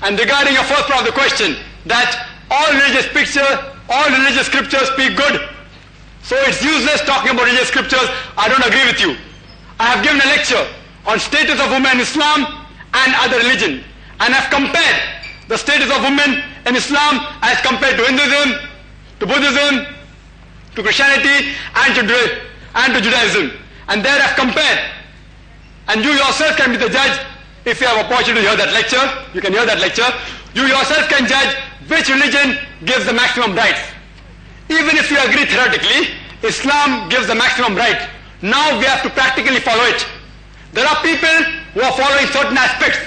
And regarding your first part of the question, that all religious scriptures speak good. So it's useless talking about religious scriptures. I don't agree with you. I have given a lecture on status of women in Islam and other religion. And I've compared the status of women in Islam as compared to Hinduism, to Buddhism, to Christianity, and to Judaism. And there I've compared. And you yourself can be the judge. If you have opportunity to hear that lecture, you can hear that lecture. You yourself can judge which religion gives the maximum rights. Even if you agree theoretically, Islam gives the maximum right. Now we have to practically follow it. There are people who are following certain aspects.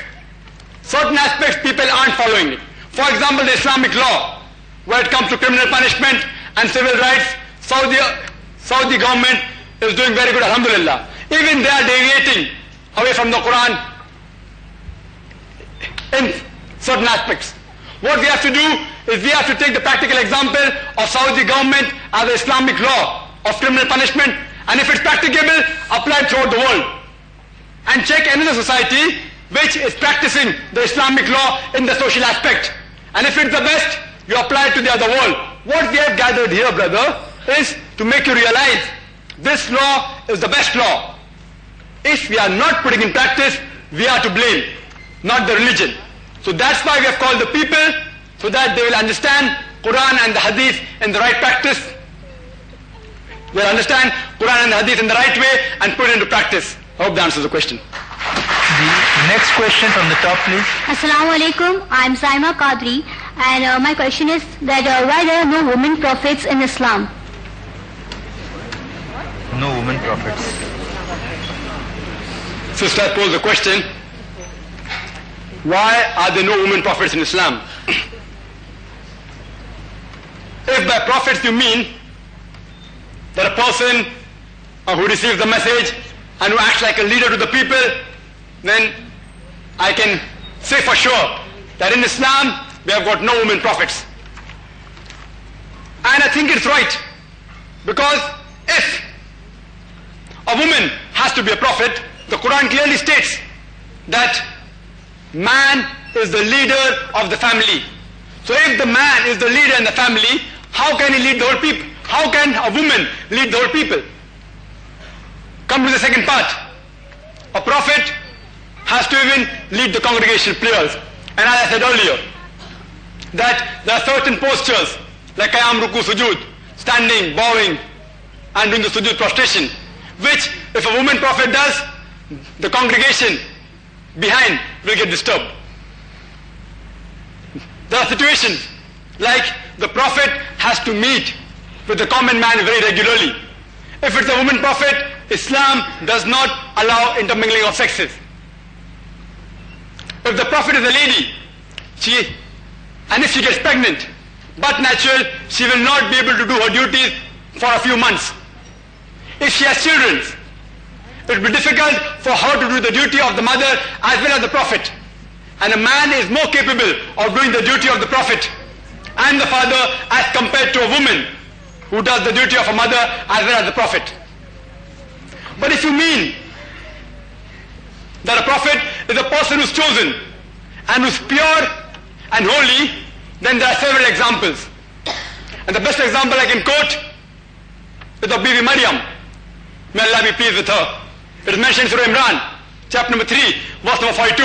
Certain aspects people aren't following it. For example, the Islamic law, where it comes to criminal punishment and civil rights, Saudi government is doing very good, alhamdulillah. Even they are deviating away from the Quran in certain aspects. What we have to do is we have to take the practical example of Saudi government as the Islamic law of criminal punishment, and if it's practicable, apply it throughout the world. And check another society which is practicing the Islamic law in the social aspect. And if it's the best, you apply it to the other world. What we have gathered here, brother, is to make you realize this law is the best law. If we are not putting in practice, we are to blame, not the religion. So that's why we have called the people, so that they will understand Quran and the Hadith in the right practice. They will understand Quran and the Hadith in the right way and put it into practice. I hope that answers the question. The next question from the top, please. Assalamu alaikum. I'm Saima Qadri, and my question is that why there are no women prophets in Islam? No women prophets. Sister posed the question, why are there no women prophets in Islam? If by prophets you mean that a person who receives the message and who acts like a leader to the people, then I can say for sure that in Islam we have got no women prophets. And I think it's right, because if a woman has to be a prophet, the Quran clearly states that man is the leader of the family. So if the man is the leader in the family, how can he lead the whole people? How can a woman lead the whole people? Come to the second part. A prophet has to even lead the congregational prayers. And as I said earlier, that there are certain postures like Qiyam, Ruku, Sujood, standing, bowing, and doing the Sujood prostration, which if a woman prophet does, the congregation behind will get disturbed. There are situations like the prophet has to meet with the common man very regularly. If it's a woman prophet, Islam does not allow intermingling of sexes. If the prophet is a lady, and if she gets pregnant, but natural, she will not be able to do her duties for a few months. If she has children, it will be difficult for her to do the duty of the mother as well as the prophet. And a man is more capable of doing the duty of the prophet and the father as compared to a woman who does the duty of a mother as well as the prophet. But if you mean that a prophet is a person who's chosen and who's pure and holy, then there are several examples. And the best example I can quote is of Bibi Maryam. May Allah be pleased with her. It is mentioned in Surah Imran, chapter number 3, verse number 42.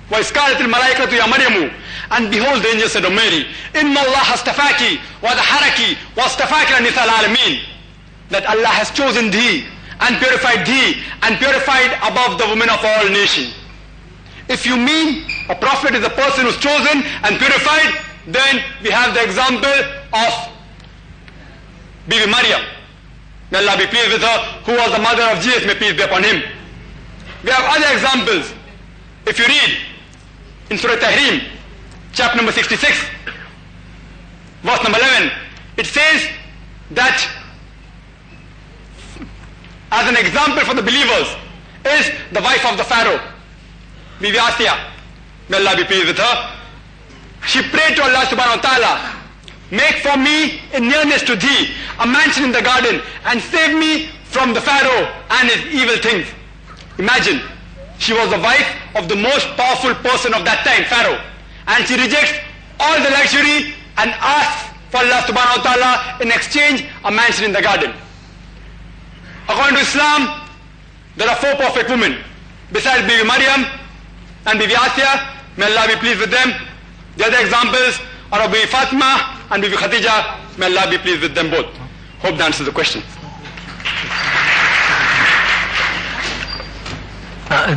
وَإِذْ قَالَتِ الْمَلَائِكَةُ يَا مَرْيَمُ, and behold, the angel said of Mary, إِنَّ اللَّهَ اسْتَفَاكِ وَطَهَّرَكِ وَاسْتَفَاكِ لَنِسَاءِ الْعَالَمِينَ, that Allah has chosen thee and purified above the women of all nations. If you mean a prophet is a person who's chosen and purified, then we have the example of Bibi Maryam. May Allah be pleased with her, who was the mother of Jesus, may peace be upon him. We have other examples. If you read in Surah Tahrim, chapter number 66, verse number 11, it says that as an example for the believers is the wife of the Pharaoh, Bibi Asiya. May Allah be pleased with her. She prayed to Allah subhanahu wa ta'ala, make for me in nearness to thee a mansion in the garden and save me from the Pharaoh and his evil things. Imagine, she was the wife of the most powerful person of that time, Pharaoh. and she rejects all the luxury and asks for Allah subhanahu wa ta'ala in exchange a mansion in the garden. According to Islam, there are 4 perfect women besides Bibi Maryam and Bibi Asiya. May Allah be pleased with them. The other examples are of Bibi Fatima and Bibi Khadija. May Allah be pleased with them both. Hope that answers the question.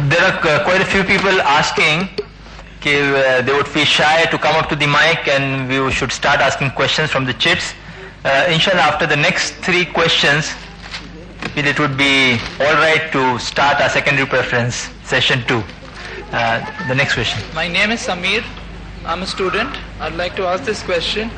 There are quite a few people asking they would feel shy to come up to the mic, and we should start asking questions from the chits. Inshallah, after the next 3 questions, it would be alright to start our secondary preference session 2. The next question. My name is Samir. I'm a student. I'd like to ask this question.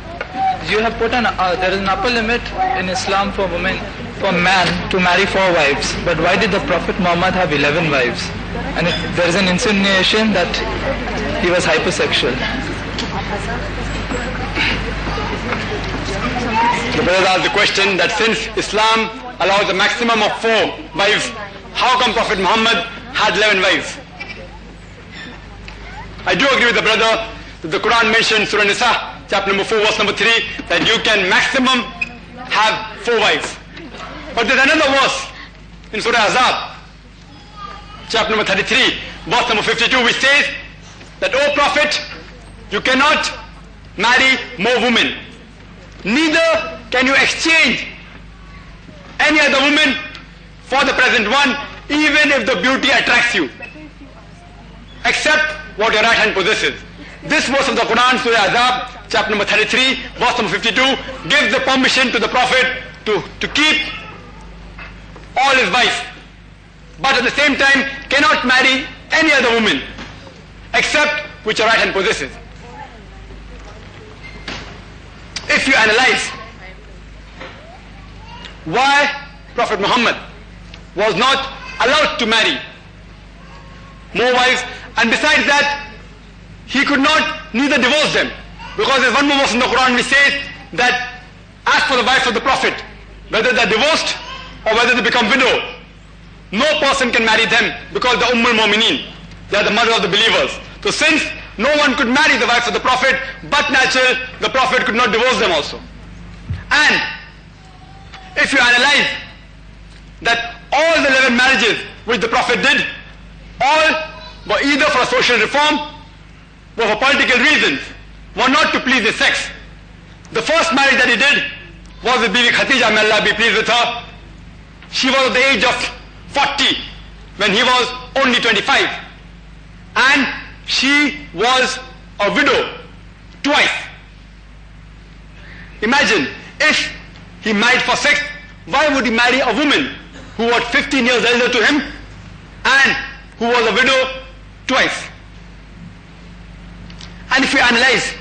You have put there is an upper limit in Islam for man to marry 4 wives. But why did the Prophet Muhammad have 11 wives? And there is an insinuation that he was hypersexual. The brother asked the question that since Islam allows a maximum of 4 wives, how come Prophet Muhammad had 11 wives? I do agree with the brother that the Quran mentions Surah Nisa, chapter number 4, verse number 3, that you can maximum have 4 wives. But there's another verse in Surah Azab, chapter number 33, verse number 52, which says that, O Prophet, you cannot marry more women. Neither can you exchange any other woman for the present one, even if the beauty attracts you, except what your right hand possesses. This verse of the Quran, Surah Azab, chapter number 33, verse number 52, gives the permission to the Prophet to keep all his wives, but at the same time cannot marry any other woman except which your right hand possesses. If you analyze why Prophet Muhammad was not allowed to marry more wives, and besides that he could not neither divorce them, because there's one more verse in the Quran which says that as for the wives of the Prophet, whether they're divorced or whether they become widow, no person can marry them, because they're Ummul Mu'mineen, they are the mother of the believers. So since no one could marry the wives of the Prophet, but natural, the Prophet could not divorce them also. And if you analyze that all the 11 marriages which the Prophet did, all were either for social reform, were for political reasons, were not to please his sex. The first marriage that he did was with Bibi Khadija, may Allah be pleased with her. She was at the age of 40 when he was only 25, and she was a widow twice. Imagine, if he married for sex, why would he marry a woman who was 15 years elder to him and who was a widow twice? And if you analyze,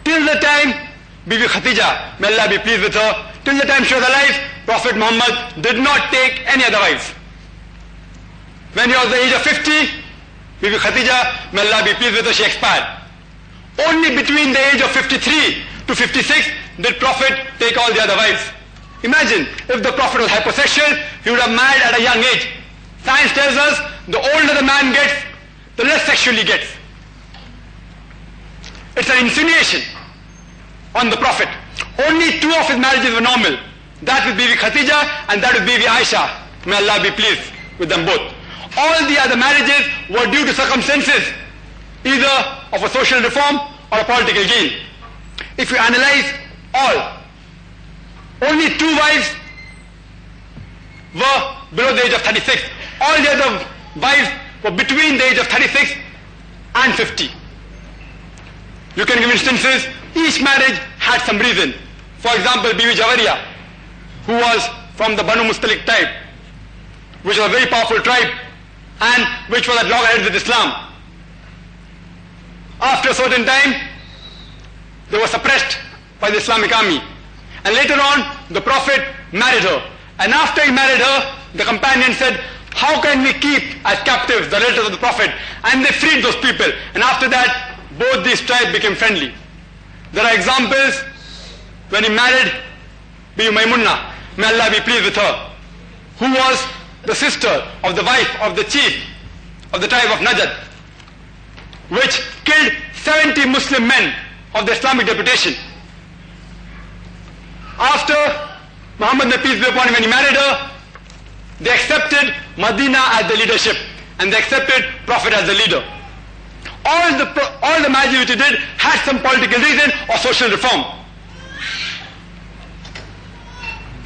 till the time Bibi Khadija, may Allah be pleased with her, till the time she was alive, Prophet Muhammad did not take any other wives. When he was the age of 50, Bibi Khadija, may Allah be pleased with her, she expired. Only between the age of 53 to 56 did Prophet take all the other wives. Imagine, if the Prophet was hypersexual, he would have married at a young age. Science tells us the older the man gets, the less sexual he gets. It's an insinuation on the Prophet. Only 2 of his marriages were normal. That with Bibi Khadija and that with Bibi Aisha. May Allah be pleased with them both. All the other marriages were due to circumstances, either of a social reform or a political gain. If you analyze all, only 2 wives were below the age of 36. All the other wives were between the age of 36 and 50. You can give instances. Each marriage had some reason. For example, Bibi Jawariya, who was from the Banu Mustalik tribe, which was a very powerful tribe and which was at loggerheads with Islam. After a certain time, they were suppressed by the Islamic army. And later on, the Prophet married her. And after he married her, the companion said, how can we keep as captives the relatives of the Prophet? And they freed those people. And after that, both these tribes became friendly. There are examples when he married Bibi Maimunah, may Allah be pleased with her, who was the sister of the wife of the chief of the tribe of Najd, which killed 70 Muslim men of the Islamic deputation. After Muhammad, may peace be upon him, when he married her, they accepted Medina as the leadership and they accepted Prophet as the leader. All the marriages which he did had some political reason or social reform.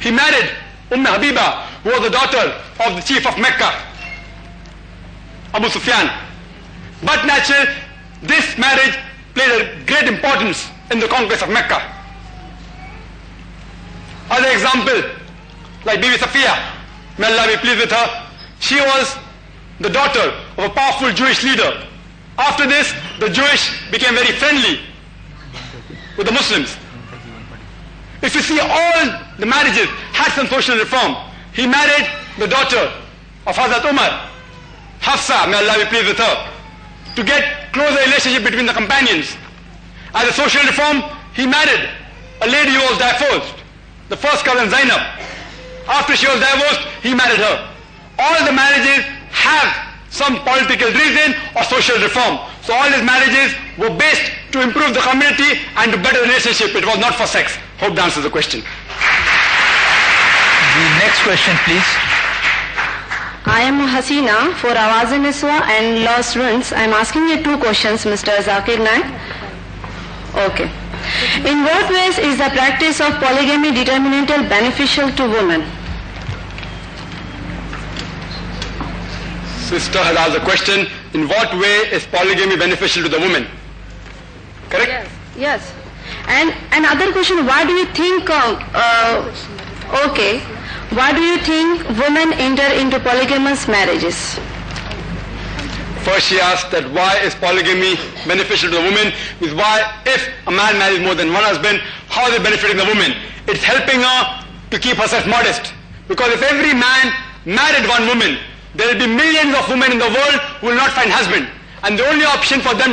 He married Habiba, who was the daughter of the chief of Mecca, Abu Sufyan. But naturally, this marriage played a great importance in the conquest of Mecca. Other example, like Bibi Safiya, may Allah be pleased with her, she was the daughter of a powerful Jewish leader. After this, the Jewish became very friendly with the Muslims. If you see, all the marriages had some social reform. He married the daughter of Hazrat Umar, Hafsa, may Allah be pleased with her, to get closer relationship between the companions. As a social reform, he married a lady who was divorced, the first cousin Zainab. After she was divorced, he married her. All the marriages have some political reason or social reform. So all his marriages were based to improve the community and to better relationship. It was not for sex. Hope that answers the question. The next question, please. I am Hasina for Awaz-e-Niswa and law students. I am asking you two questions, Mr. Zakir Naik. Okay. In what ways is the practice of polygamy determinantal beneficial to women? Sister has asked a question, in what way is polygamy beneficial to the woman? Correct? Yes. Yes. And another question, why do you think, why do you think women enter into polygamous marriages? First she asked that why is polygamy beneficial to the woman, is why if a man marries more than one husband, how is it benefiting the woman? It's helping her to keep herself modest. Because if every man married one woman, there will be millions of women in the world who will not find husband. And the only option for them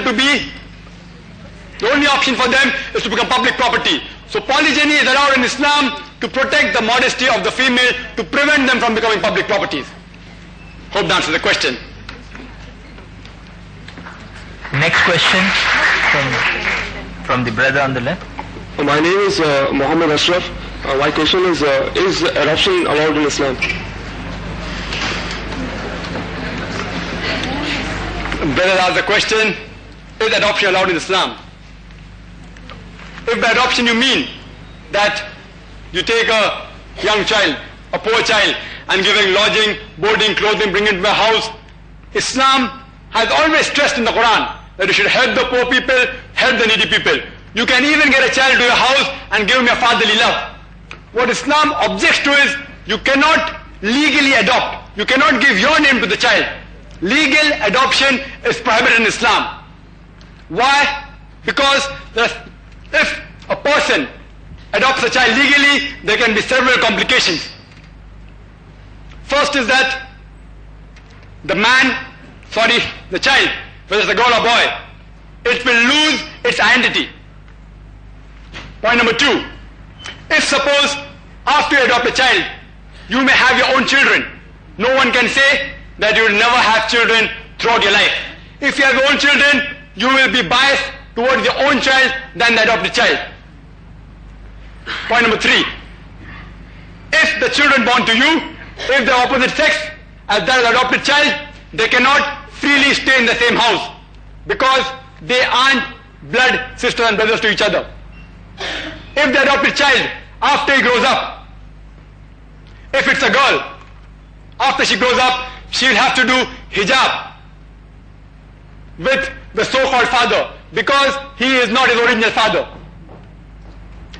is to become public property. So polygyny is allowed in Islam to protect the modesty of the female, to prevent them from becoming public properties. Hope that answers the question. Next question from the brother on the left. My name is Muhammad Ashraf. My question is adoption allowed in Islam? Brother asked the question, is adoption allowed in Islam? If by adoption you mean that you take a young child, a poor child, and giving lodging, boarding, clothing, bring him to a house, Islam has always stressed in the Quran that you should help the poor people, help the needy people. You can even get a child to your house and give him your fatherly love. What Islam objects to is, you cannot legally adopt. You cannot give your name to the child. Legal adoption is prohibited in Islam. Why? Because if a person adopts a child legally, there can be several complications. First is that the child, whether it's a girl or boy, it will lose its identity. Point number two, if suppose after you adopt a child, you may have your own children, no one can say that you will never have children throughout your life. If you have your own children, you will be biased towards your own child than the adopted child. Point number three, if the children born to you, if they're opposite sex as that of the adopted child, they cannot freely stay in the same house because they aren't blood sisters and brothers to each other. If the adopted child, after he grows up, if it's a girl, after she grows up, she will have to do hijab with the so-called father because he is not his original father.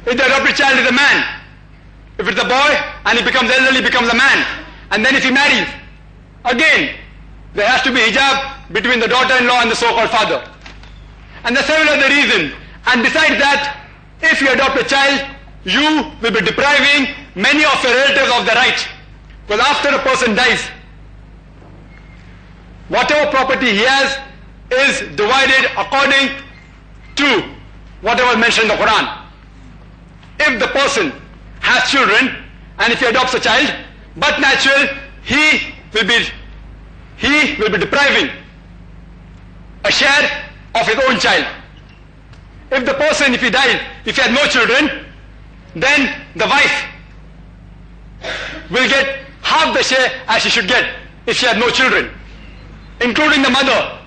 If the adopted child is a man, if it's a boy and he becomes elderly, becomes a man, and then if he marries, again, there has to be hijab between the daughter-in-law and the so-called father. And there are several other reasons. And besides that, if you adopt a child, you will be depriving many of your relatives of their right. Because after a person dies, whatever property he has is divided according to whatever is mentioned in the Quran. If the person has children and if he adopts a child, but natural, he will be depriving a share of his own child. if the person, if he died, if he had no children, then the wife will get half the share as she should get if she had no children, including the mother.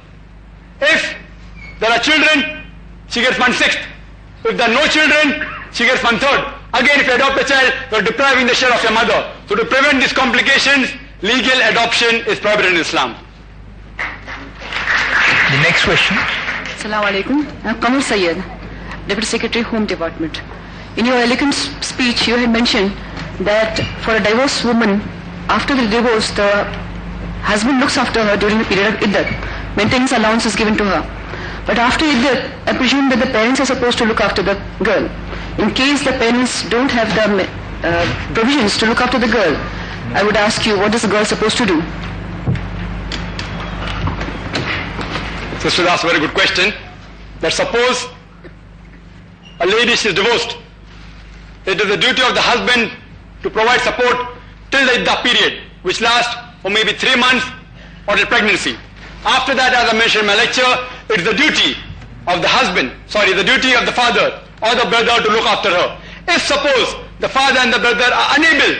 If there are children, she gets 1/6. If there are no children, she gets 1/3. Again, if you adopt a child, you are depriving the share of your mother. So to prevent these complications, legal adoption is prohibited in Islam. The next question. Assalamu alaikum. I'm Kamal Sayyed, Deputy Secretary, Home Department. In your elegant speech, you had mentioned that for a divorced woman, after the divorce, the husband looks after her during the period of iddat. Maintenance allowance is given to her. But after iddat, I presume that the parents are supposed to look after the girl. In case the parents don't have the provisions to look after the girl, I would ask you, what is the girl supposed to do? Sister asked a very good question. That suppose a lady is divorced, it is the duty of the husband to provide support till the iddah period, which lasts for maybe 3 months or till pregnancy. After that, as I mentioned in my lecture, it is the duty of the the duty of the father or the brother to look after her. If suppose the father and the brother are unable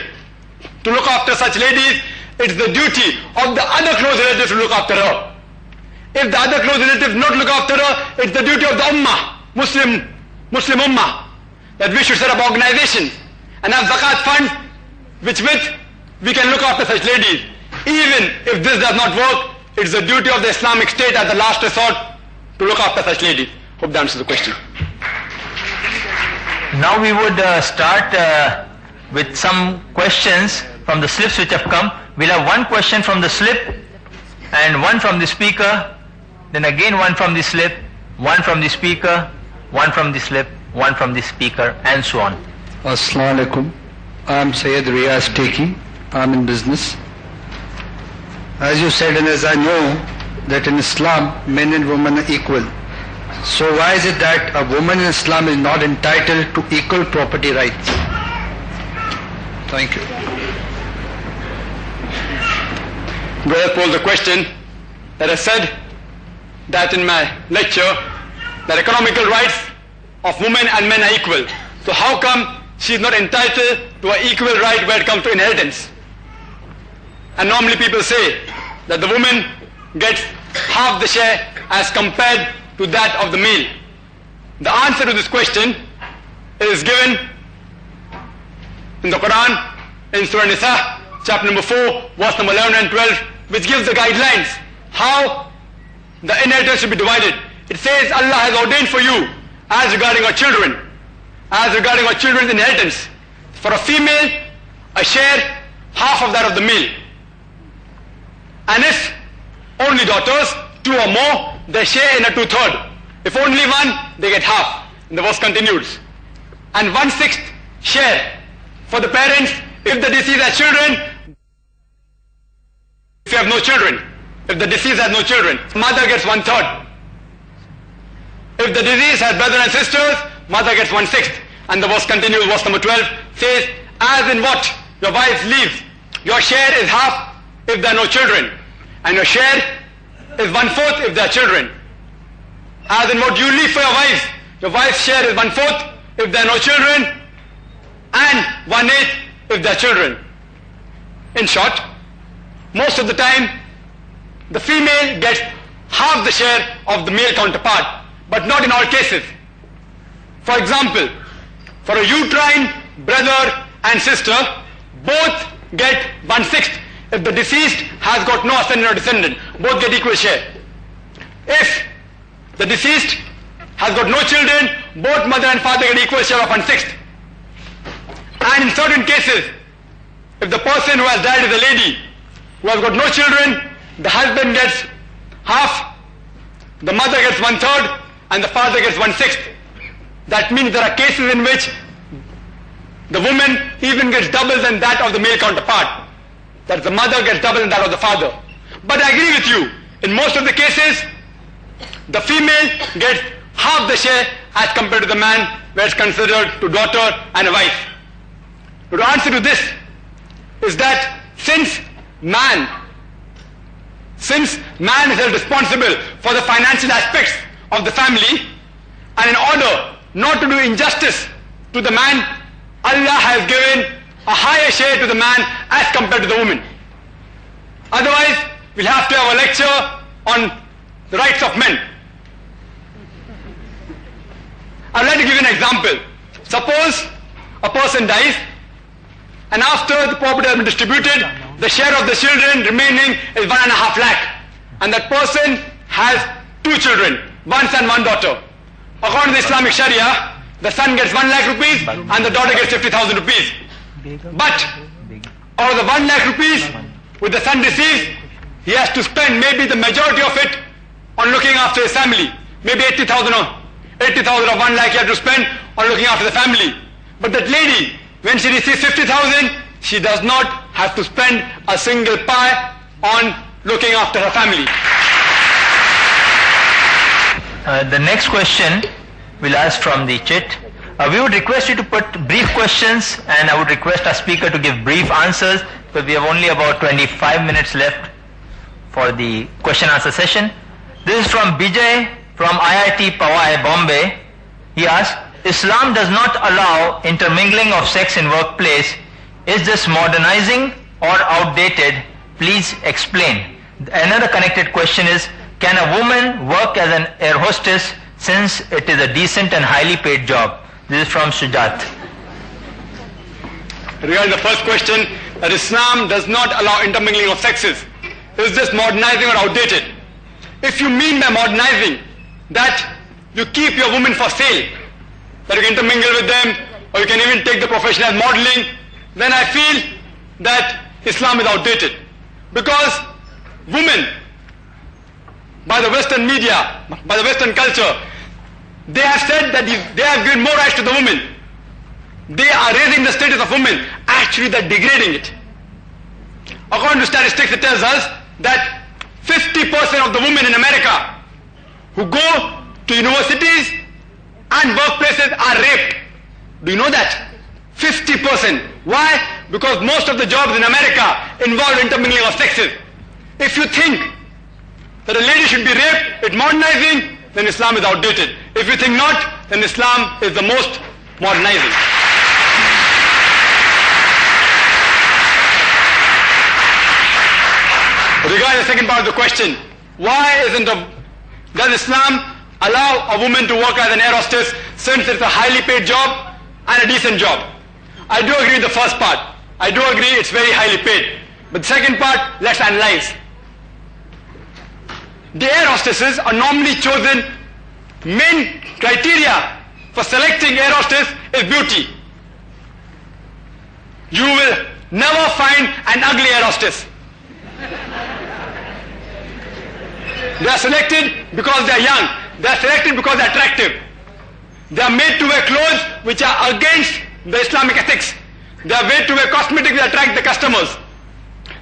to look after such ladies, it is the duty of the other close relatives to look after her. If the other close relatives not look after her, it's the duty of the ummah, Muslim ummah, that we should set up organizations and have zakat funds with we can look after such ladies. Even if this does not work, it's the duty of the Islamic State as the last resort to look after such ladies. Hope that answers the question. Now we would start with some questions from the slips which have come. We'll have one question from the slip and one from the speaker, then again one from the slip, one from the speaker, one from the slip, one from the speaker, and so on. Assalamu alaikum. I'm Sayyid Riyaz Teki. I'm in business. As you said and as I know that in Islam men and women are equal. So why is it that a woman in Islam is not entitled to equal property rights? Thank you. Brother posed the question that I said that in my lecture that economical rights of women and men are equal. So how come she is not entitled to an equal right when it comes to inheritance? And normally people say that the woman gets half the share as compared to that of the male. The answer to this question is given in the Quran, in Surah Nisa, chapter number 4, verse number 11 and 12, which gives the guidelines how the inheritance should be divided. It says Allah has ordained for you as regarding our children's inheritance, for a female, a share, half of that of the male. And if only daughters, 2 or more, they share in a 2/3. If only one, they get half. And the verse continues. And 1/6 share for the parents if the deceased has children. If you have no children, if the deceased has no children, mother gets 1/3. If the deceased has brothers and sisters, mother gets 1/6. And the verse continues, verse number 12 says, as in what your wife leaves, your share is half if there are no children, and your share is 1/4 if there are children. As in what you leave for your wife's share is 1/4 if there are no children, and 1/8 if there are children. In short, most of the time, the female gets half the share of the male counterpart, but not in all cases. For example, for a uterine brother and sister, both get 1/6. If the deceased has got no ascendant or descendant, both get equal share. If the deceased has got no children, both mother and father get equal share of 1/6. And in certain cases, if the person who has died is a lady who has got no children, the husband gets half, the mother gets 1/3, and the father gets 1/6. That means there are cases in which the woman even gets double than that of the male counterpart. That the mother gets double than that of the father. But I agree with you, in most of the cases, the female gets half the share as compared to the man, where it's considered to daughter and a wife. But the answer to this is that since man is held responsible for the financial aspects of the family, And in order not to do injustice to the man, Allah has given a higher share to the man as compared to the woman. Otherwise, we'll have to have a lecture on the rights of men. I'd like to give you an example. Suppose a person dies, and after the property has been distributed, the share of the children remaining is 1.5 lakh. And that person has 2 children, 1 son, 1 daughter. According to the Islamic Sharia, the son gets 1 lakh rupees and the daughter gets 50,000 rupees. But out of the 1 lakh rupees which the son receives, he has to spend maybe the majority of it on looking after his family. Maybe 80,000 of 1 lakh he has to spend on looking after the family. But that lady, when she receives 50,000, she does not have to spend a single pie on looking after her family. The next question we'll ask from the chat. We would request you to put brief questions, and I would request our speaker to give brief answers, because we have only about 25 minutes left for the question answer session. This is from Bijay from IIT Powai, Bombay. He asks, Islam does not allow intermingling of sex in workplace. Is this modernizing or outdated? Please explain. Another connected question is, can a woman work as an air hostess since it is a decent and highly paid job? This is from Sujat. Regarding the first question, that Islam does not allow intermingling of sexes. Is this modernizing or outdated? If you mean by modernizing that you keep your women for sale, that you can intermingle with them, or you can even take the profession as modeling, then I feel that Islam is outdated. Because women, by the Western media, by the Western culture, they have said that they have given more rights to the women. They are raising the status of women. Actually, they're degrading it. According to statistics, it tells us that 50% of the women in America who go to universities and workplaces are raped. Do you know that? 50%. Why? Because most of the jobs in America involve intermingling of sexes. If you think that a lady should be raped, it's modernizing, then Islam is outdated. If you think not, then Islam is the most modernizing. Regarding the second part of the question, why does Islam allow a woman to work as an air hostess since it's a highly paid job and a decent job? I do agree with the first part. I do agree it's very highly paid. But the second part, let's analyze. The air hostesses are normally chosen. Main criteria for selecting air hostess is beauty. You will never find an ugly air hostess. They are selected because they are young. They are selected because they are attractive. They are made to wear clothes which are against the Islamic ethics. They are made to wear cosmetics that attract the customers.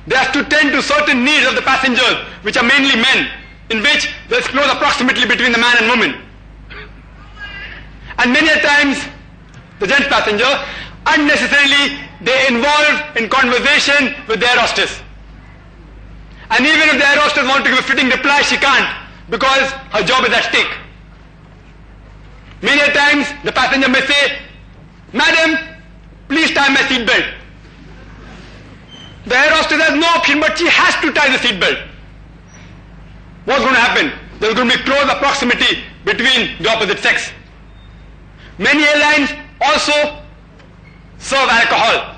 They have to tend to certain needs of the passengers, which are mainly men, in which there is close approximately between the man and woman. And many a times, the gent passenger, unnecessarily, they involve in conversation with the air hostess. And even if the air hostess wants to give a fitting reply, she can't, because her job is at stake. Many a times, the passenger may say, "Madam, please tie my seat belt." The air hostess has no option, but she has to tie the seat belt. What's going to happen? There's going to be close proximity between the opposite sex. Many airlines also serve alcohol.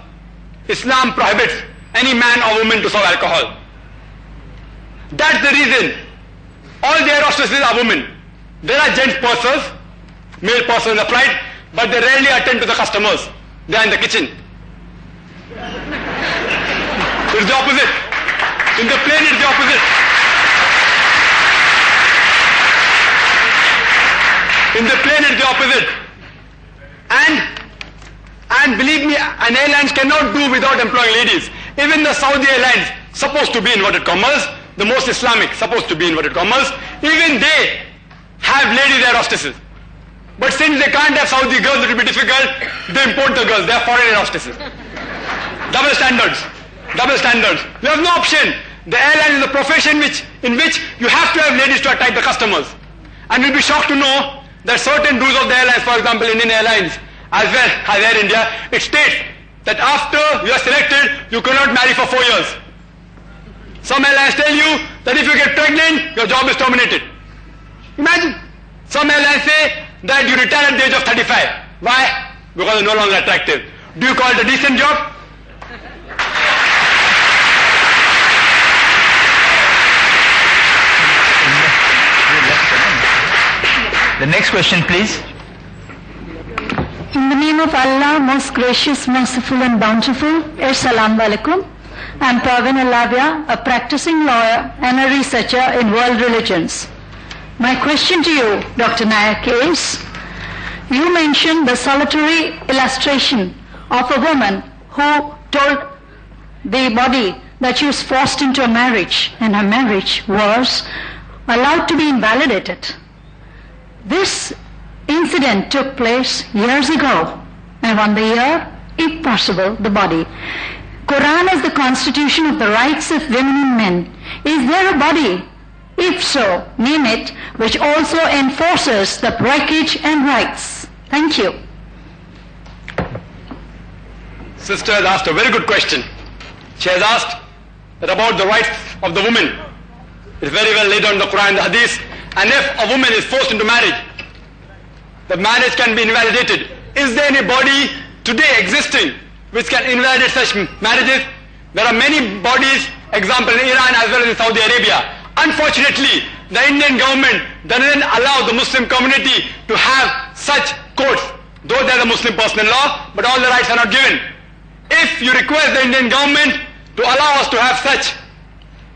Islam prohibits any man or woman to serve alcohol. That's the reason all the air hostesses are women. There are gents pursers, male pursers in the flight, but they rarely attend to the customers. They are in the kitchen. It's the opposite. In the plane, it's the opposite. In the plane, it's the opposite. And believe me, an airlines cannot do without employing ladies. Even the Saudi Airlines, supposed to be inverted commas, the most Islamic, supposed to be inverted commas, even they have ladies air hostesses. But since they can't have Saudi girls, it will be difficult, they import the girls, they are foreign air hostesses. Double standards. Double standards. You have no option. The airline is a profession in which you have to have ladies to attract the customers. And you'll be shocked to know that certain rules of the airlines, for example Indian Airlines as well as Air India, it states that after you are selected, you cannot marry for 4 years. Some airlines tell you that if you get pregnant, your job is terminated. Imagine. Some airlines say that you retire at the age of 35. Why? Because you're no longer attractive. Do you call it a decent job? The next question, please. In the name of Allah, most gracious, merciful and bountiful, Assalamu alaikum. I am Pravin Alavia, a practicing lawyer and a researcher in world religions. My question to you, Dr. Naik, is, you mentioned the solitary illustration of a woman who told the body that she was forced into a marriage and her marriage was allowed to be invalidated. This incident took place years ago. I want the year, if possible, the body. Quran is the constitution of the rights of women and men. Is there a body? If so, name it, which also enforces the breakage and rights. Thank you. Sister has asked a very good question. She has asked that about the rights of the woman. It's very well laid out in the Quran and the Hadith. And if a woman is forced into marriage, the marriage can be invalidated. Is there any body today existing which can invalidate such marriages? There are many bodies, example in Iran as well as in Saudi Arabia. Unfortunately, the Indian government doesn't allow the Muslim community to have such courts, though they are the Muslim personal law, but all the rights are not given. If you request the Indian government to allow us to have such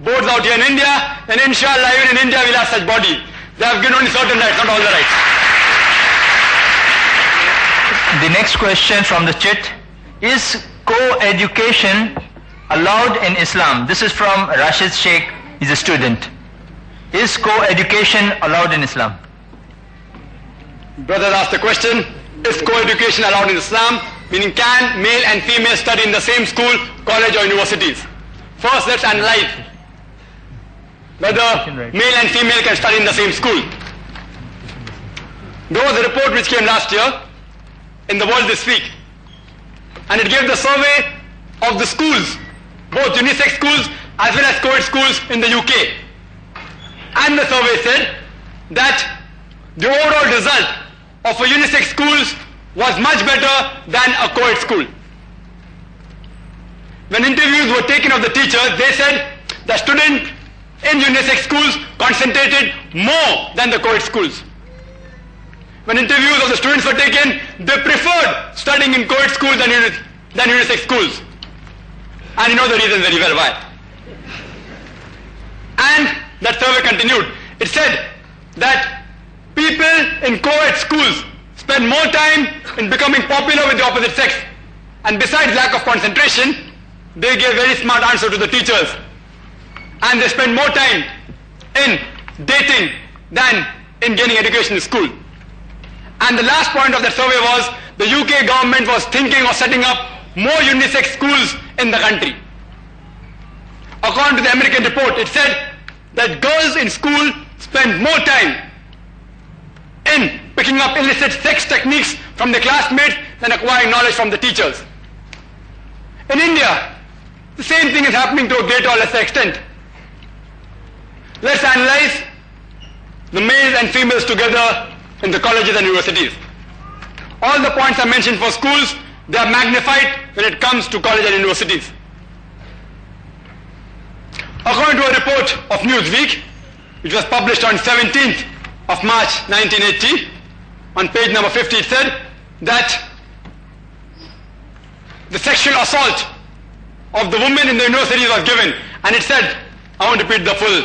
boards out here in India, then inshallah even in India we'll have such bodies. They have given only certain rights, not all the rights. The next question from the chat: is co-education allowed in Islam? This is from Rashid Sheikh. He's a student. Is co-education allowed in Islam? Brother asked the question, is co-education allowed in Islam? Meaning, can male and female study in the same school, college or universities? First, let's analyze whether male and female can study in the same school. There was a report which came last year in the World This Week, and it gave the survey of the schools, both unisex schools as well as co-ed schools in the UK. And the survey said that the overall result of a unisex schools was much better than a co-ed school. When interviews were taken of the teachers, they said the student in unisex schools concentrated more than the co-ed schools. When interviews of the students were taken, they preferred studying in co-ed schools than unisex schools. And you know the reason very well why. And that survey continued. It said that people in co-ed schools spend more time in becoming popular with the opposite sex. And besides lack of concentration, they gave very smart answers to the teachers. And they spend more time in dating than in gaining education in school. And the last point of that survey was the UK government was thinking of setting up more unisex schools in the country. According to the American report, it said that girls in school spend more time in picking up illicit sex techniques from their classmates than acquiring knowledge from the teachers. In India, the same thing is happening to a greater or lesser extent. Let's analyze the males and females together in the colleges and universities. All the points I mentioned for schools, they are magnified when it comes to colleges and universities. According to a report of Newsweek, which was published on 17th of March 1980, on page number 50 it said that the sexual assault of the women in the universities was given, and it said, I won't repeat the full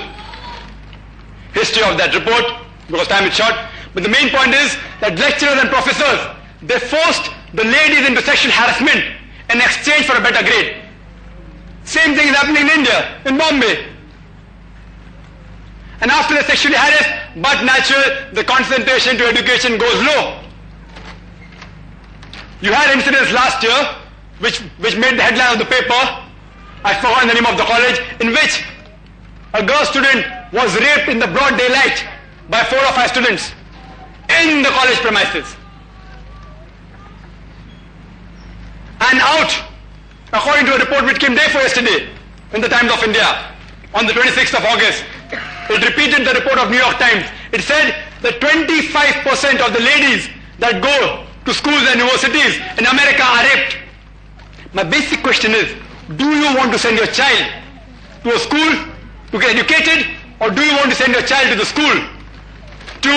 history of that report because time is short, but the main point is that lecturers and professors, they forced the ladies into sexual harassment in exchange for a better grade. Same thing is happening in India, in Bombay. And after they're sexually harassed, but natural, the concentration to education goes low. You had incidents last year which made the headline of the paper, I forgot the name of the college, in which a girl student was raped in the broad daylight by 4 or 5 students. in the college premises. And out, according to a report which came day before yesterday in the Times of India on the 26th of August, it repeated the report of New York Times. It said that 25% of the ladies that go to schools and universities in America are raped. My basic question is, do you want to send your child to a school to get educated, or do you want to send your child to the school to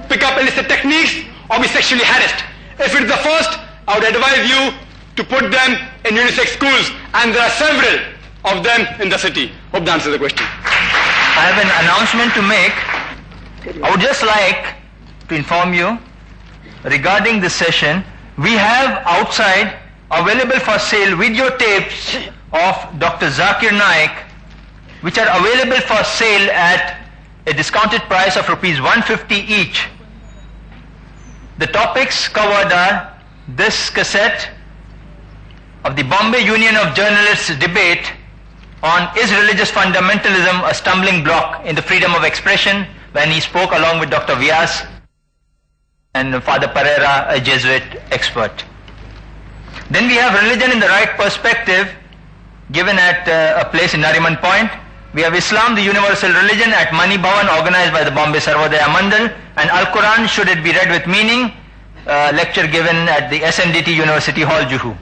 pick up illicit techniques or be sexually harassed? If it is the first, I would advise you to put them in unisex schools, and there are several of them in the city. Hope that answers the question. I have an announcement to make. I would just like to inform you regarding this session. We have outside available for sale videotapes of Dr. Zakir Naik, which are available for sale at a discounted price of rupees 150 each. The topics covered are this cassette of the Bombay Union of Journalists debate on is religious fundamentalism a stumbling block in the freedom of expression, when he spoke along with Dr. Vyas and Father Pereira, a Jesuit expert. Then we have religion in the right perspective, given at a place in Nariman Point. We have Islam, the universal religion, at Mani Bhavan, organized by the Bombay Sarvodaya Mandal, and Al-Quran, should it be read with meaning, lecture given at the SNDT University Hall, Juhu.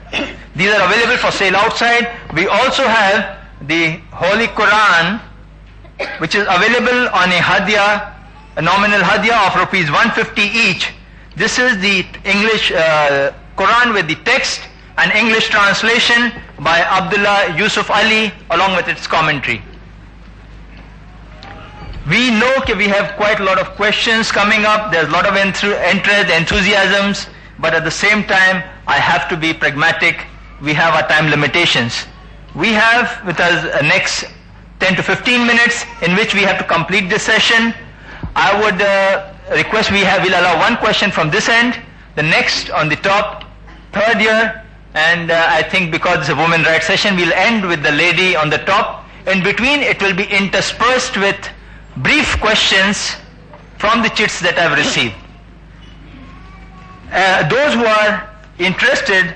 These are available for sale outside. We also have the Holy Quran, which is available on a hadiyah, a nominal hadiyah of rupees 150 each. This is the English Quran with the text and English translation by Abdullah Yusuf Ali, along with its commentary. We know that we have quite a lot of questions coming up. There's a lot of interest, enthusiasms, but at the same time, I have to be pragmatic. We have our time limitations. We have with us next 10 to 15 minutes in which we have to complete this session. I would request we'll allow one question from this end, the next on the top, third year, and I think because it's a women rights session, we'll end with the lady on the top. In between, it will be interspersed with brief questions from the chits that I've received. Those who are interested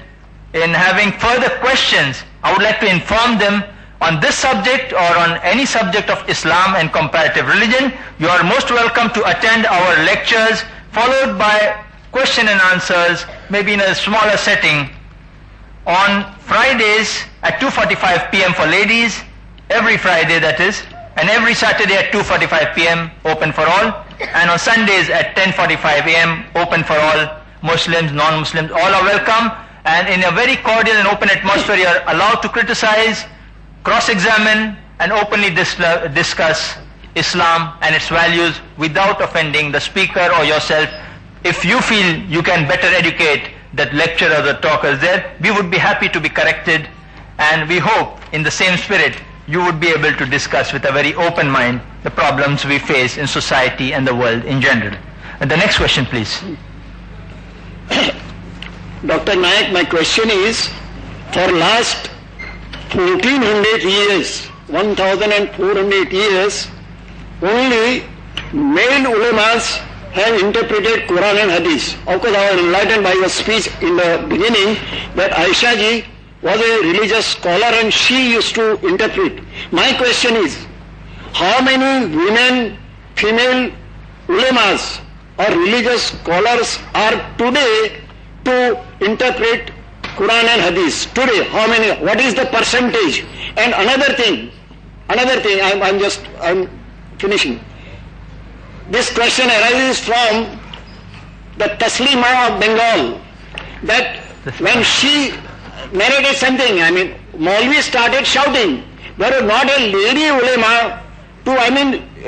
in having further questions, I would like to inform them on this subject or on any subject of Islam and comparative religion. You are most welcome to attend our lectures, followed by question and answers, maybe in a smaller setting, on Fridays at 2:45 p.m. for ladies, every Friday that is, and every Saturday at 2:45 p.m. open for all, and on Sundays at 10:45 a.m. open for all, Muslims, non-Muslims, all are welcome. And in a very cordial and open atmosphere, you are allowed to criticize, cross-examine, and openly discuss Islam and its values without offending the speaker or yourself. If you feel you can better educate that lecturer or the talker there, we would be happy to be corrected, and we hope in the same spirit you would be able to discuss with a very open mind the problems we face in society and the world in general. And the next question, please. Dr. Naik, my question is, for last 1400 years, 1400 years, only male ulamas have interpreted Quran and Hadith. Of course, I was enlightened by your speech in the beginning that Aisha ji was a religious scholar and she used to interpret. My question is, how many women, female ulamas or religious scholars are today to interpret Quran and Hadith? Today, how many? What is the percentage? And another thing, I'm finishing. This question arises from the Taslima of Bengal, that when she narrated something, Maulvi started shouting. There was not a lady ulema to,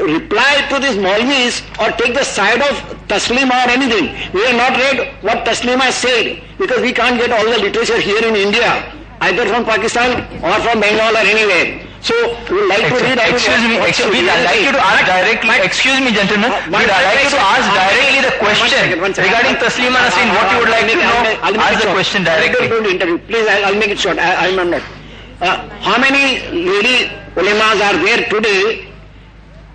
reply to these Maulvis or take the side of Taslima or anything. We have not read what Taslima said, because we can't get all the literature here in India, either from Pakistan or from Bengal or anywhere. So we would like to read. Excuse me, I'd like you to ask directly. Excuse me, gentlemen. I'd like you to ask directly the question regarding Taslima Nasreen. What you would like to know? Ask the question directly. Don't interview. Please, I'll make it short. I'm not. How many lady ulemas are there today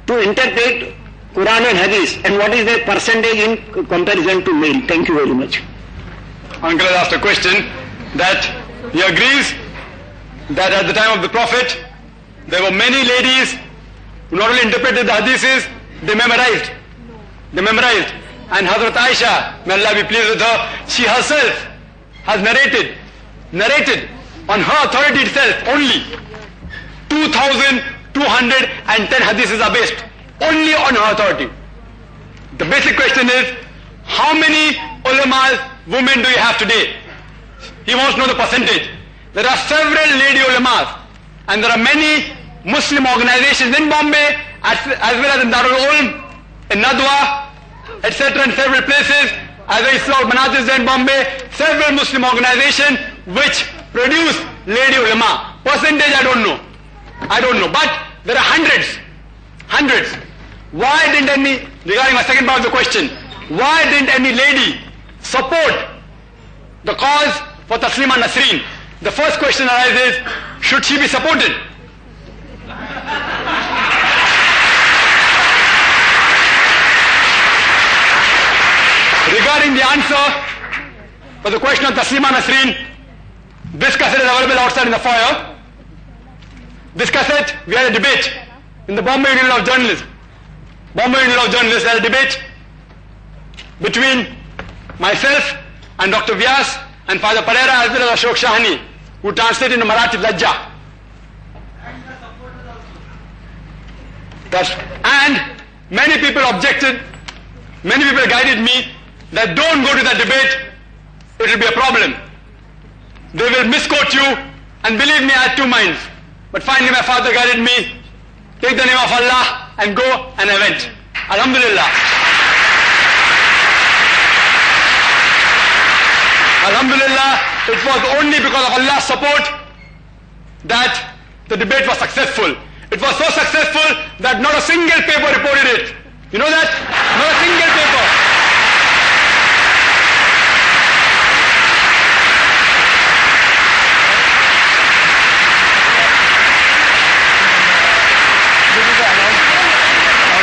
to interpret Quran and Hadith, and what is their percentage in comparison to male? Thank you very much. Uncle has asked a question that he agrees that at the time of the Prophet, there were many ladies who not only interpreted the hadiths, they memorized. And Hazrat Aisha, may Allah be pleased with her, she herself has narrated on her authority itself only 2,210 hadiths are based only on her authority. The basic question is, how many ulamas, women do you have today? He wants to know the percentage. There are several lady ulamas, and there are many Muslim organizations in Bombay as well as in Darul Ulum, in Nadwa, etc. in several places, as I saw Manatis in Bombay, several Muslim organizations which produce lady ulama. Percentage I don't know, but there are hundreds. Why didn't any, regarding my second part of the question, why didn't any lady support the cause for Taslima Nasreen? The first question arises, should she be supported? Regarding the answer for the question of Taslima Nasreen, this cassette is available outside in the foyer. This cassette, we had a debate in the Bombay Union of Journalists. Had a debate between myself and Dr. Vyas and Father Pereira as well as Ashok Shahani, who translated into Marathi Lajja. And many people objected, many people guided me that don't go to that debate, it will be a problem. They will misquote you, and believe me, I had two minds. But finally my father guided me, take the name of Allah and go, and I went. Alhamdulillah. It was only because of Allah's support that the debate was successful. It was so successful that not a single paper reported it. You know that? Not a single paper.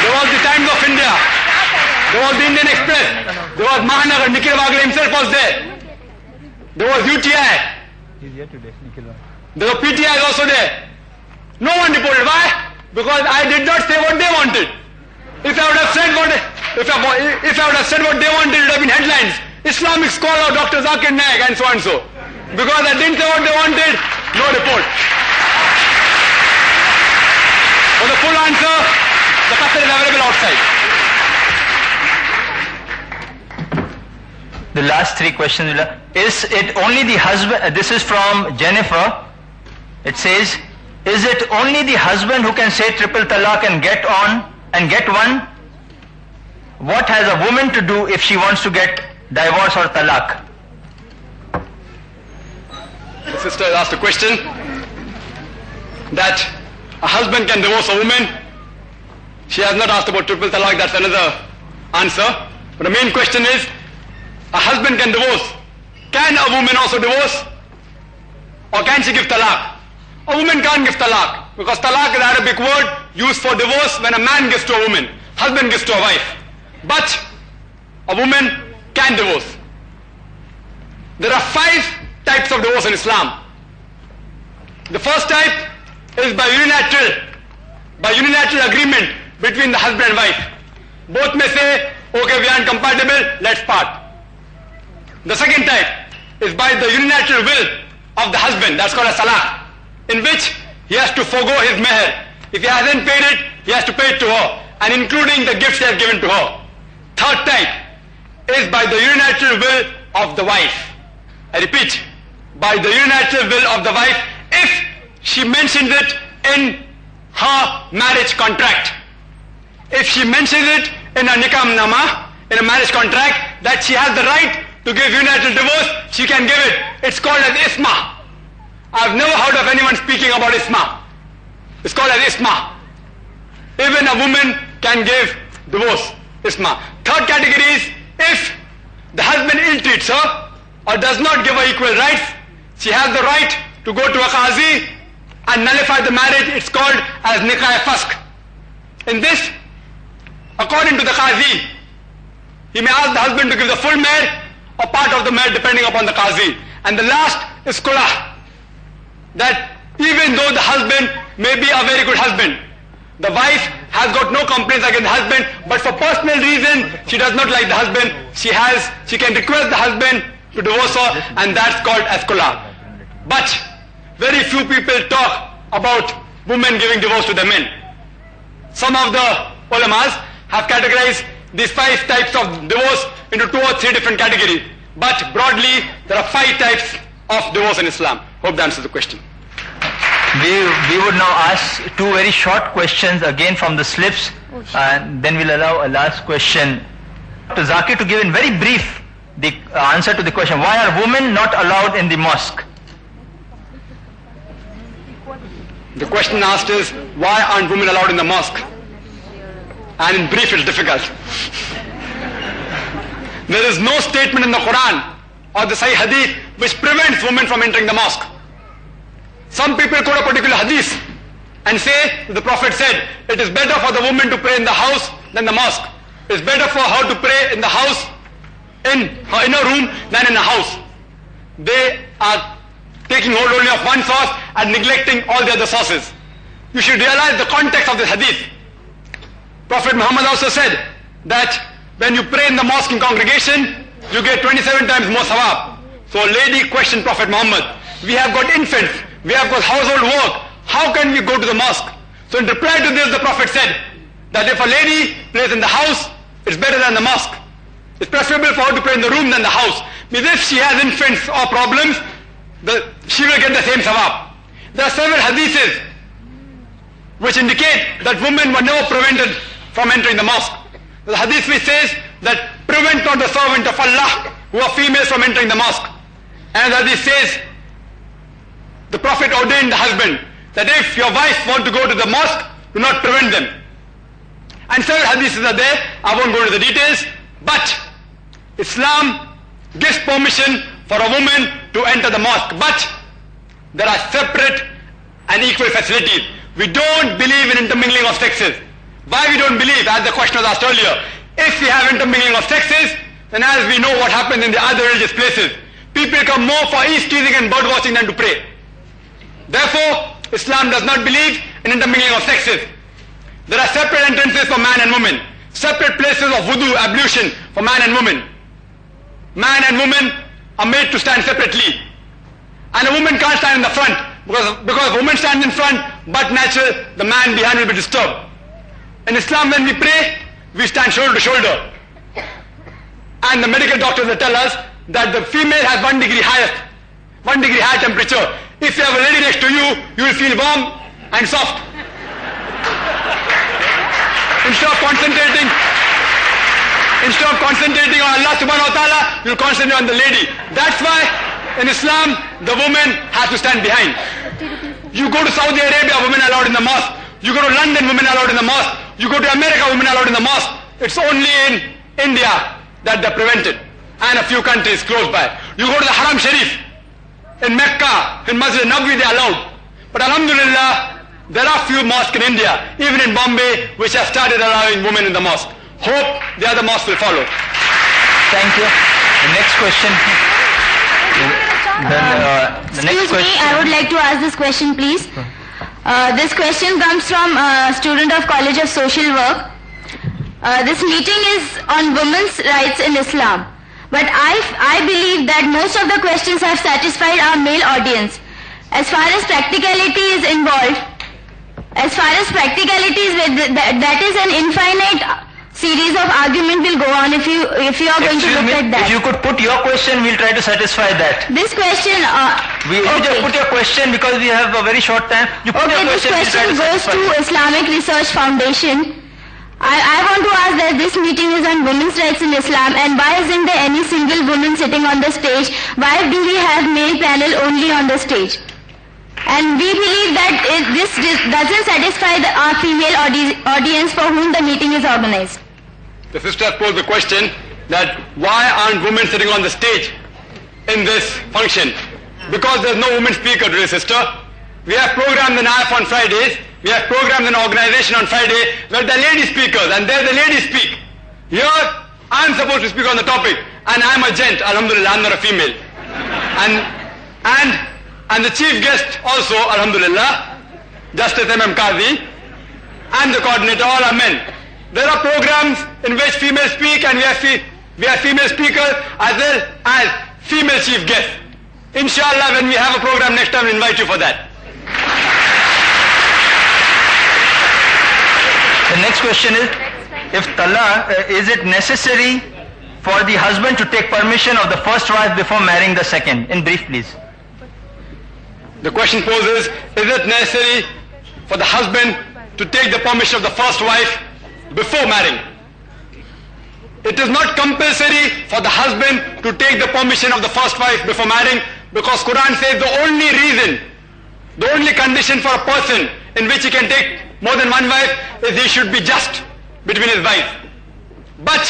There was the Times of India. There was the Indian Express. There was Mahanagar. Nikhil Wagle himself was there. There was UTI. There were PTI also there. No one reported. Why? Because I did not say what they wanted. If I would have said what they wanted, it would have been headlines. Islamic scholar Dr. Zakir Naik and so and so. Because I didn't say what they wanted, no report. For the full answer, the cassette is available outside. The last three questions. Is it only the husband? This is from Jennifer. It says, is it only the husband who can say triple talaq and get one? What has a woman to do if she wants to get divorce or talaq? The sister has asked a question that a husband can divorce a woman. She has not asked about triple talaq, that's another answer. But the main question is, a husband can divorce. Can a woman also divorce? Or can she give talaq? A woman can't give talaq, because talaq is an Arabic word used for divorce when a man gives to a woman, husband gives to a wife. But a woman can divorce. There are 5 types of divorce in Islam. The first type is by unilateral agreement between the husband and wife. Both may say, okay, we aren't compatible, let's part. The second type is by the unilateral will of the husband, that's called a salah, in which he has to forego his meher. If he hasn't paid it, he has to pay it to her, and including the gifts he has given to her. Third type is by the unilateral will of the wife. I repeat, by the unilateral will of the wife, if she mentions it in her marriage contract. If she mentions it in a nikah nama, in a marriage contract, that she has the right to give unilateral divorce, she can give it. It's called as isma. I've never heard of anyone speaking about isma. It's called as isma. Even a woman can give divorce, isma. Third category is if the husband ill-treats her or does not give her equal rights, she has the right to go to a qazi and nullify the marriage. It's called as nikah fask. In this, according to the Qazi, he may ask the husband to give the full mahr or part of the mahr depending upon the Qazi. And the last is Kulah, that even though the husband may be a very good husband, the wife has got no complaints against the husband, but for personal reason she does not like the husband, she can request the husband to divorce her, and that's called as Kulah. But very few people talk about women giving divorce to their men. Some of the ulamas have categorized these 5 types of divorce into 2 or 3 different categories. But broadly, there are 5 types of divorce in Islam. Hope that answers the question. We would now ask 2 very short questions again from the slips, and then we'll allow a last question to Zakir to give in very brief the answer to the question, why are women not allowed in the mosque? The question asked is, why aren't women allowed in the mosque? And in brief, it's difficult. There is no statement in the Quran or the Sahih Hadith which prevents women from entering the mosque. Some people quote a particular hadith and say the Prophet said, it is better for the woman to pray in the house than the mosque. It is better for her to pray in the house, in her inner room, than in a house. They are taking hold only of one source and neglecting all the other sources. You should realize the context of this hadith. Prophet Muhammad also said that when you pray in the mosque in congregation, you get 27 times more sawab. So a lady questioned Prophet Muhammad, we have got infants, we have got household work, how can we go to the mosque? So in reply to this, the Prophet said that if a lady prays in the house, it's better than the mosque. It's preferable for her to pray in the room than the house. Because if she has infants or problems, she will get the same sawab. There are several hadiths which indicate that women were never prevented from entering the mosque. The hadith which says that prevent not the servant of Allah who are females from entering the mosque. And the hadith says, the Prophet ordained the husband that if your wife want to go to the mosque, do not prevent them. And several hadiths are there, I won't go into the details, but Islam gives permission for a woman to enter the mosque, but there are separate and equal facilities. We don't believe in intermingling of sexes. Why we don't believe, as the question was asked earlier, if we have intermingling of sexes, then as we know what happens in the other religious places, people come more for east-teasing and bird watching than to pray. Therefore, Islam does not believe in intermingling of sexes. There are separate entrances for man and woman, separate places of wudu, ablution for man and woman. Man and woman are made to stand separately. And a woman can't stand in the front, because if a woman stands in front, but natural, the man behind will be disturbed. In Islam, when we pray, we stand shoulder to shoulder. And the medical doctors will tell us that the female has 1 degree highest, 1 degree higher temperature. If you have a lady next to you, you will feel warm and soft. Instead of concentrating on Allah subhanahu wa ta'ala, you concentrate on the lady. That's why in Islam, the woman has to stand behind. You go to Saudi Arabia, women are allowed in the mosque. You go to London, women are allowed in the mosque. You go to America, women are allowed in the mosque. It's only in India that they're prevented, and a few countries close by. You go to the Haram Sharif, in Mecca, in Masjid Nabawi, they are allowed. But Alhamdulillah, there are few mosques in India, even in Bombay, which have started allowing women in the mosque. Hope the other mosques will follow. Thank you. The next question. Excuse me, I would like to ask this question, please. This question comes from a student of College of Social Work. This meeting is on women's rights in Islam. But I believe that most of the questions have satisfied our male audience. As far as practicality is involved, that is an infinite series of argument will go on if you are going to look at that. If you could put your question, we'll try to satisfy that. This question, you just put your question because we have a very short time. You put your question, this question goes to Islamic Research Foundation. I want to ask that this meeting is on women's rights in Islam, and why isn't there any single woman sitting on the stage? Why do we have male panel only on the stage? And we believe that this doesn't satisfy our female audience for whom the meeting is organized. The sister posed the question that why aren't women sitting on the stage in this function? Because there's no woman speaker today, sister. We have programs in IF on Fridays we have programs in organization on Friday where the lady speakers, and there the ladies speak. Here, I'm supposed to speak on the topic, and I'm a gent, alhamdulillah, I'm not a female. And the chief guest also, alhamdulillah, Justice M.M. Qazi, and the coordinator, all are men. There are programs in which females speak, and we have female speakers as well as female chief guests. Inshallah, when we have a program next time, we'll invite you for that. The next question is, if talaq, is it necessary for the husband to take permission of the first wife before marrying the second? In brief, please. The question poses, is it necessary for the husband to take the permission of the first wife before marrying? It is not compulsory for the husband to take the permission of the first wife before marrying, because Quran says the only reason, the only condition for a person in which he can take more than one wife is he should be just between his wives. But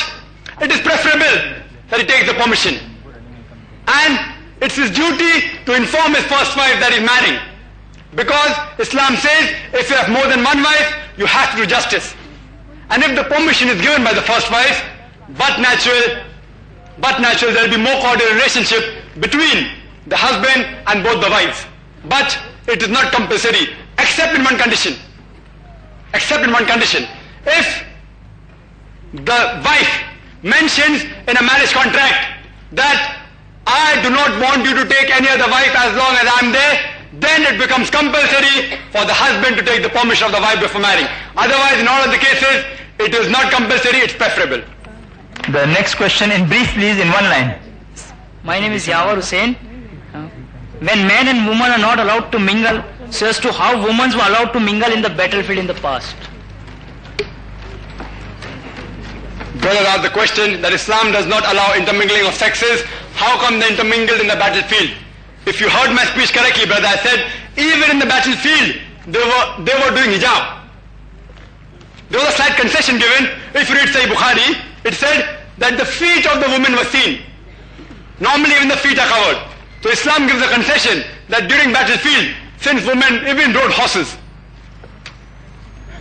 it is preferable that he takes the permission. And it's his duty to inform his first wife that he's marrying. Because Islam says if you have more than one wife, you have to do justice. And if the permission is given by the first wife, but natural, there will be more cordial relationship between the husband and both the wives. But it is not compulsory, except in one condition. Except in one condition. If the wife mentions in a marriage contract that I do not want you to take any other wife as long as I am there, then it becomes compulsory for the husband to take the permission of the wife before marrying. Otherwise, in all of the cases, it is not compulsory, it's preferable. The next question in brief, please, in one line. My name is Yawar Hussain. When men and women are not allowed to mingle, so as to how women were allowed to mingle in the battlefield in the past. Brother asked the question that Islam does not allow intermingling of sexes. How come they intermingled in the battlefield? If you heard my speech correctly, brother, I said even in the battlefield they were doing hijab. There was a slight concession given. If you read Sahih Bukhari, it said that the feet of the women were seen. Normally even the feet are covered. So Islam gives a concession that during battlefield, since women even rode horses,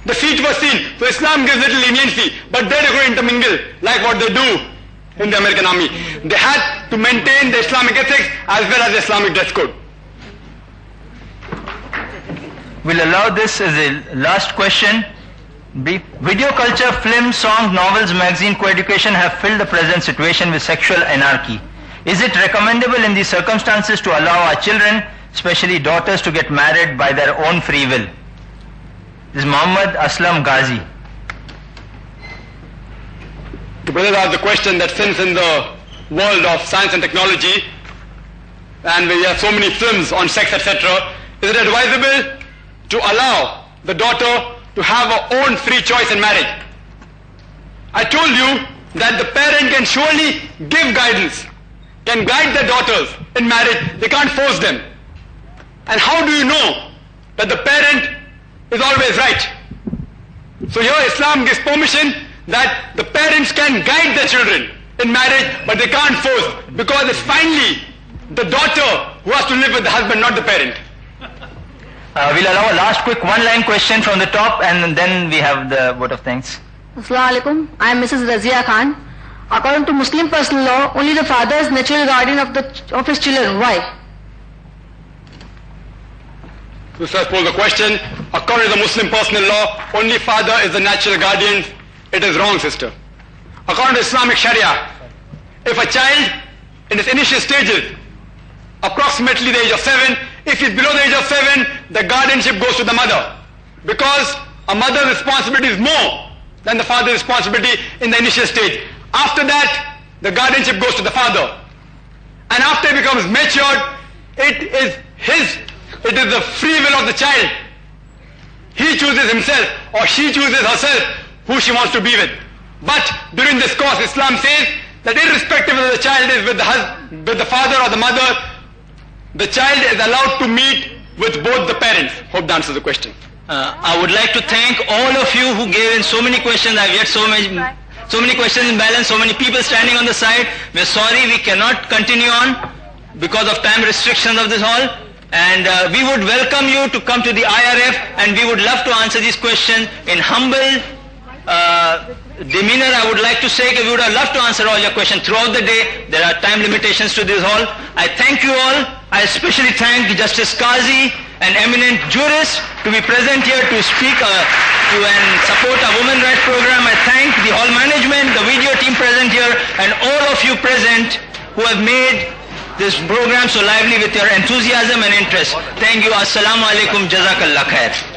the feet were seen. So Islam gives little leniency, but they're going to intermingle like what they do in the American army. They had to maintain the Islamic ethics as well as the Islamic dress code. We'll allow this as a last question. Video culture, films, songs, novels, magazine, co-education have filled the present situation with sexual anarchy. Is it recommendable in these circumstances to allow our children, especially daughters, to get married by their own free will? This is Muhammad Aslam Ghazi. The brother asked the question that since in the world of science and technology, and we have so many films on sex, etc., is it advisable to allow the daughter to have her own free choice in marriage? I told you that the parent can surely give guidance, can guide their daughters in marriage. They can't force them. And how do you know that the parent is always right? So here Islam gives permission that the parents can guide their children in marriage, but they can't force, because it's finally the daughter who has to live with the husband, not the parent. We'll allow a last quick one-line question from the top, and then we have the vote of thanks. Assalamu alaikum. I am Mrs. Razia Khan. According to Muslim personal law, only the father is natural guardian of his children. Why? So sir posed the question, according to the Muslim personal law, only father is the natural guardian. It is wrong, sister. According to Islamic Sharia, if a child in its initial stages, approximately the age of 7, if he's below the age of 7, the guardianship goes to the mother, because a mother's responsibility is more than the father's responsibility in the initial stage. After that, the guardianship goes to the father. And after he becomes matured, it is the free will of the child. He chooses himself or she chooses herself who she wants to be with. But during this course, Islam says that irrespective of the child is with the father or the mother, the child is allowed to meet with both the parents. Hope that answers the question. I would like to thank all of you who gave in so many questions. I've yet so many questions in balance, so many people standing on the side. We're sorry we cannot continue on because of time restrictions of this hall. And we would welcome you to come to the IRF, and we would love to answer these questions in humble demeanor. I would like to say that we would have loved to answer all your questions throughout the day. There are time limitations to this hall. I thank you all. I especially thank Justice Qazi, an eminent jurist, to be present here to speak to and support our women rights program. I thank the hall management, the video team present here, and all of you present who have made this program so lively with your enthusiasm and interest. Thank you. Assalamu alaikum. Jazakallah khair.